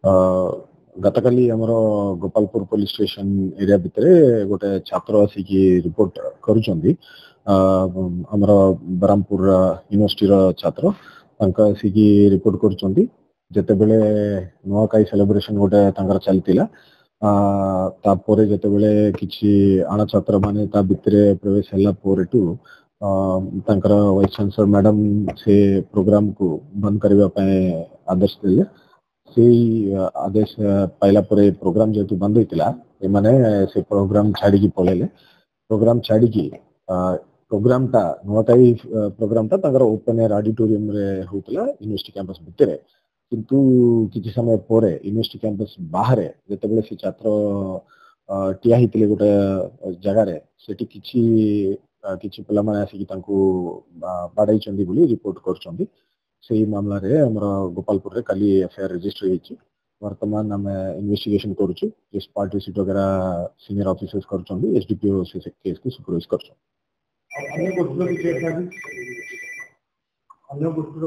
गतकाली हमर Gopalpur police station area भितर गोटे छात्र आसिकी रिपोर्ट करूछंदी हमर बरामपुर यूनिवर्सिटी रो छात्र तांका आसिकी रिपोर्ट करूछंदी जते बेले नुआखाई सेलिब्रेशन गोटे तांकर चलतिला तापरे जते बेले किछि आना छात्र माने ता भितरे प्रवेश हला पोरेटू तांकर वाइस चांसलर मैडम से प्रोग्राम को बंद करबा पय आदेश देले से आदेश पाइला परे प्रोग्राम जेतु बंद होइतिला ए माने से प्रोग्राम छाडी की पळेले प्रोग्राम छाडी की प्रोग्राम ता नुआखाई प्रोग्राम ता तांकर ओपन एयर ऑडिटोरियम रे होतला यूनिवर्सिटी कैंपस भितरे किंतु किछि समय परे यूनिवर्सिटी कैंपस बाहर जते बेले से छात्र टिया हितले गोटे जगह रे सेठी किछि पिला माने आसी तांको बाडाई चंदी बोली रिपोर्ट करचंदी सेही मामला रे हमरा गोपालपुर रे काली एफआईआर रजिस्टर हेछि वर्तमान हम इन्वेस्टिगेशन करूछु जिस पार्टी सीट वगैरह सीनियर ऑफिसर्स करचंदी एसडीपीओ से केस को सुपरवाइज करछन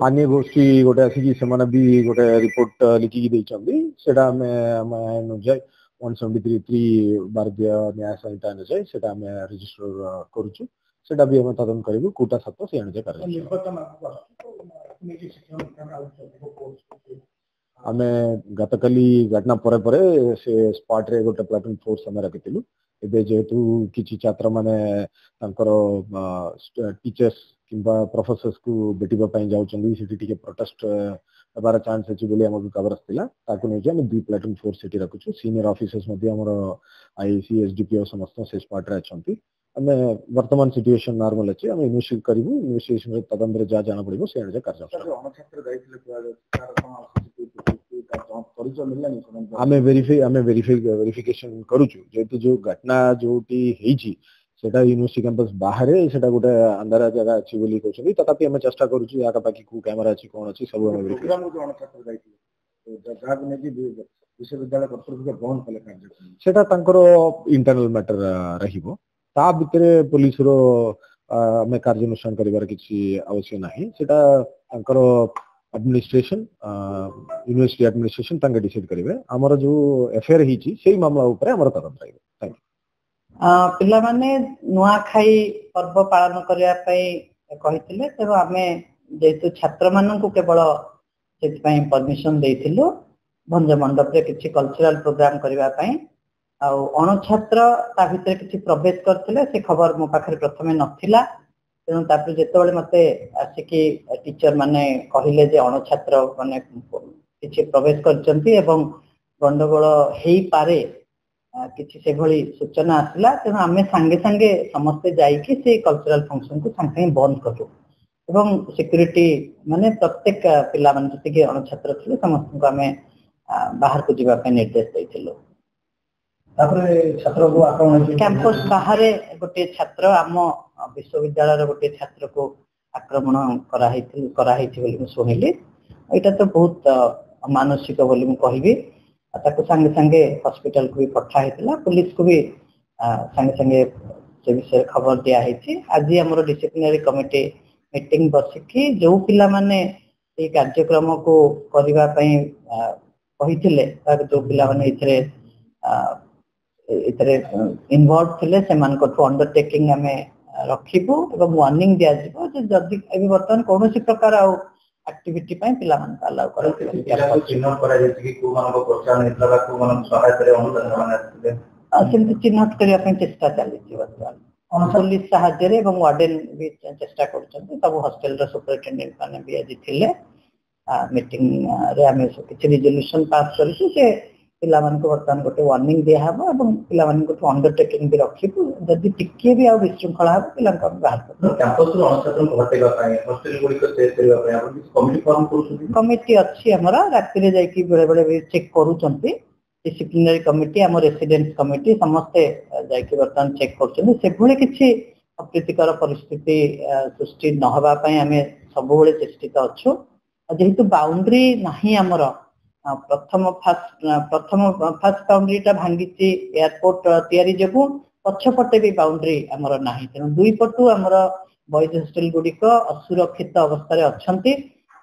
अन्य गोष्ठी गोटे आसी सेमाने भी गोटे रिपोर्ट लिखि की दैचंदी सेटा हम जाय 173 भारतीय न्याय संहिता अनुसार सेटा हम रजिस्टर करूछु सेटा भी हम तदन करबो कोटा सत्य से अनुसार करबो आमे गतकाली घटना परे परे से स्पॉट रे गोटे प्लाटून फोर्स हम रखितिलु एबे जेतु किछि छात्र माने तांकर टीचर्स किंबा प्रोफेसर्स को बेटिबा पय जाउचंदी सिटी टिके प्रोटेस्ट हबार चांस अछि बोली हमर खबर आस्तिला ताकु नै जे हम दु प्लाटून फोर्स सिटी रखुछु सीनियर ऑफिसर्स मध्ये हमर आईसी एसडीपीओ समस्त से स्पॉट रे अछंती हमें वर्तमान सिचुएशन नॉर्मल अछि हम इनिशिएट करबो इनिशिएशन रे तदंतर जा जाना पड़िबो से अनुसार कर जाउ अनछत्र दैथिले आमे वेरिफिकेशन करूछु जेतु जो घटना जोटी हेछि सेटा यूनिवर्सिटी कैंपस बाहर सेटा गोटे अंधारा जगह अछि बोली कहछथि तथापि हम चेष्टा करूछु याका बाकी को कैमरा अछि कोन अछि सब हम प्रोग्राम जो अनछत्र दैथिले जगह ने कि विश्वविद्यालय कर्तृपक्ष बंद कले कार्य सेटा तांकर इंटरनल मैटर रहिबो ता भितरे पुलिस रो में कार्यानुष्ठान करिवार किछि आवश्यक नाही सेटा तांकर एडमिनिस्ट्रेशन यूनिवर्सिटी एडमिनिस्ट्रेशन तांगे डिसाइड करिवे हमर जो एफआईआर हिची सेही मामला ऊपर हमर तदंत रहिबो थैंक यू पिला माने नुआखाई पर्व पालन करिया पई कहिथिले तेरो आमे जेतु छात्र मानन को केवल सेति पई परमिशन देइथिलु भंज मंडप रे किछि कल्चरल प्रोग्राम करिवा पई आ अण छात्र ता भितर किछि प्रवेश करथिले से खबर मो पाखरे प्रथमे नथिला तेणु तापर जेतेबेले मते आसिकी टीचर माने कहिले जे अण छात्र माने किछि प्रवेश करचंती एवं गंडगोल हेई पारे किछि से भली सूचना आसला तेणु आमे संगे संगे समस्त जाईकी से कल्चरल फंक्शन को संगे बंद करू एवं सिक्युरिटी माने प्रत्येक पिला माने जति के अण छात्र थिले समस्त को आमे बाहर को जीवा पे निर्देश दैथिलु तापरे छात्र को आक्रमण कैंपस बाहर गोटे छात्र आम विश्वविद्यालय गोटे छात्र को आक्रमण कराइथि बोली सुनिली एटा तो बहुत मानसिक बोली मु कहिबी ताको संगे संगे हॉस्पिटल को भी पठा हेतला पुलिस को भी संगे संगे से विषय खबर दिया हेछि आज हमरो डिसिप्लिनरी कमिटी मीटिंग बसिकी जो पिला माने ए कार्यक्रम को करिवा पई कहिथिले तार जो पिला माने इतरे इन्वॉल्व थिले सेमान को अंडरटेकिंग हमें रखिबो एवं वार्निंग दिया जिवो जे जदी एबी वर्तमान कोनोसी प्रकार आ एक्टिविटी पई पिला मान अलाउ करथि या चिन्हट करा जेति कि को मान को प्रोत्साहन हेतला को मान सहायता रे अनुदान मान आथिले असिंत चिन्हट करिया पई चेष्टा चाली छि वर्तमान पुलिस सहायता रे एवं वार्डन भी चेष्टा करछन सब हॉस्टल रे सुपरिटेंडेंट माने भी आज थिले मीटिंग रे हमें किछि रिजोल्यूशन पास करिसु से पिला मान को वर्तमान गोटे वार्निंग दिया हबो एवं पिला मान को अंडरटेकिंग भी रखिबो जदी टिके भी आ विशृंखला हबो पिला को बाहर कर कैंपस रो अनछत्र को हटेगा पाए हॉस्टल गुडी को चेक करबा पाए आपण कमिटी फॉर्म करूछथि कमिटी अछि हमरा रात्रि रे जाई कि बड़े बड़े भी चेक करूछथि डिसिप्लिनरी कमिटी हम रेसिडेंस कमिटी समस्त जाई कि वर्तमान चेक करछथि से भले किछि अप्रीतिकर परिस्थिति सृष्टि न होबा पई हमें सब बेले चेष्टित अछु जेहेतु बाउंड्री नाही हमरा प्रथम फास्ट बाउंड्री टा भांगीची एयरपोर्ट तयारी जगु पछपटे भी बाउंड्री हमर नाही तेनु दुई पटु हमर बॉयज हॉस्टल गुडी को असुरक्षित अवस्था रे अछंती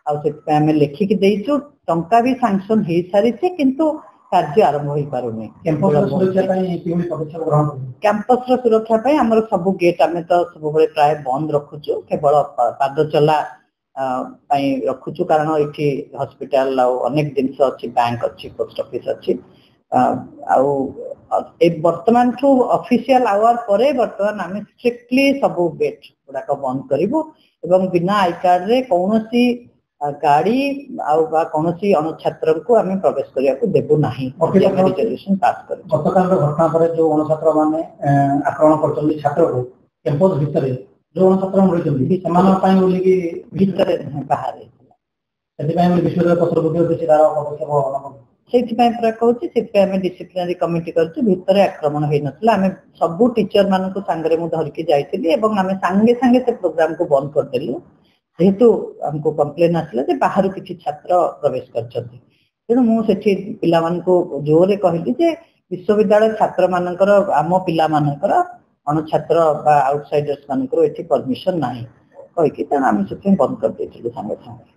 ଆଉ ସେଥିପାଇଁ ଆମେ ଲେଖିକି ଦେଇଛୁ ଟଙ୍କା ବି ସାଂକ୍ସନ ହେଇସାରିଛି କିନ୍ତୁ କାର୍ଯ୍ୟ ଆରମ୍ଭ ହେଇପାରୁନି। କ୍ୟାମ୍ପସର ସୁରକ୍ଷା ପାଇଁ ଆମର ସବୁ ଗେଟ୍ ଆମେ ତ ସବୁବେଳେ ପ୍ରାୟ ବନ୍ଦ ରଖୁଛୁ, କେବଳ ପାଦ ଚଲା ପାଇଁ ରଖୁଛୁ କାରଣ ଏଠି ହସ୍ପିଟାଲ ଆଉ ଅନେକ ଜିନିଷ ଅଛି, ବ୍ୟାଙ୍କ ଅଛି, ପୋଷ୍ଟ ଅଫିସ ଅଛି। ଆଉ ଏ ବର୍ତ୍ତମାନଠୁ ଅଫିସିଆଲ ଆୱାର ପରେ ବର୍ତ୍ତମାନ ଆମେ ଷ୍ଟ୍ରିକ୍ଟଲି ସବୁ ଗେଟ୍ ଗୁଡାକ ବନ୍ଦ କରିବୁ ଏବଂ ବିନା ଆଇ କାର୍ଡରେ କୌଣସି ଗାଡି ଆଉ ବା କୌଣସି ଅଣଛାତ୍ରଙ୍କୁ ଆମେ ପ୍ରବେଶ କରିବାକୁ ଦେବୁ ନାହିଁ। ରେଜଲ୍ୟୁସନ ପାସ୍ କରିଛୁ। ଗତକାଲିର ଘଟଣା ପରେ ଯୋଉ ଅଣଛାତ୍ର ମାନେ ଆକ୍ରମଣ କରୁଛନ୍ତି ଛାତ୍ରକୁ କ୍ୟାମ୍ପସ ଭିତରେ ଯୋଉ ଅଣଛାତ୍ର ରହିଛନ୍ତି ସେମାନଙ୍କ ପାଇଁ ବୋଲିକି ଭିତରେ ବାହାରେ ସେଥିପାଇଁ ବିଶ୍ୱବିଦ୍ୟାଳୟ ପତ୍ରପକ୍ଷ କିଛି ତାର ପଦକ୍ଷେପ ସେଇଥିପାଇଁ ପୁରା କହୁଛି, ସେଥିପାଇଁ ଆମେ ଡିସିପ୍ଲିନାରୀ କମିଟି କରିଛୁ। ଭିତରେ ଆକ୍ରମଣ ହେଇନଥିଲା, ଆମେ ସବୁ ଟିଚର ମାନଙ୍କୁ ସାଙ୍ଗରେ ମୁଁ ଧରିକି ଯାଇଥିଲି ଏବଂ ଆମେ ସାଙ୍ଗେ ସାଙ୍ଗେ ସେ ପ୍ରୋଗ୍ରାମକୁ ବନ୍ଦ କରିଦେଲୁ ଯେହେତୁ ଆମକୁ କମ୍ପ୍ଲେନ ଆସିଲା ଯେ ବାହାରୁ କିଛି ଛାତ୍ର ପ୍ରବେଶ କରିଛନ୍ତି। ତେଣୁ ମୁଁ ସେଠି ପିଲାମାନଙ୍କୁ ଜୋରରେ କହିଲି ଯେ ବିଶ୍ୱବିଦ୍ୟାଳୟ ଛାତ୍ର ମାନଙ୍କର, ଆମ ପିଲାମାନଙ୍କର ଅଣଛାତ୍ର ବା ଆଉଟସାଇଡର୍ସ ମାନଙ୍କର ଏଠି ପରମିଶନ ନାହିଁ କହିକି, ତେଣୁ ଆମେ ସେଥିପାଇଁ ବନ୍ଦ କରିଦେଇଥିଲୁ ସାଙ୍ଗେ ସାଙ୍ଗେ।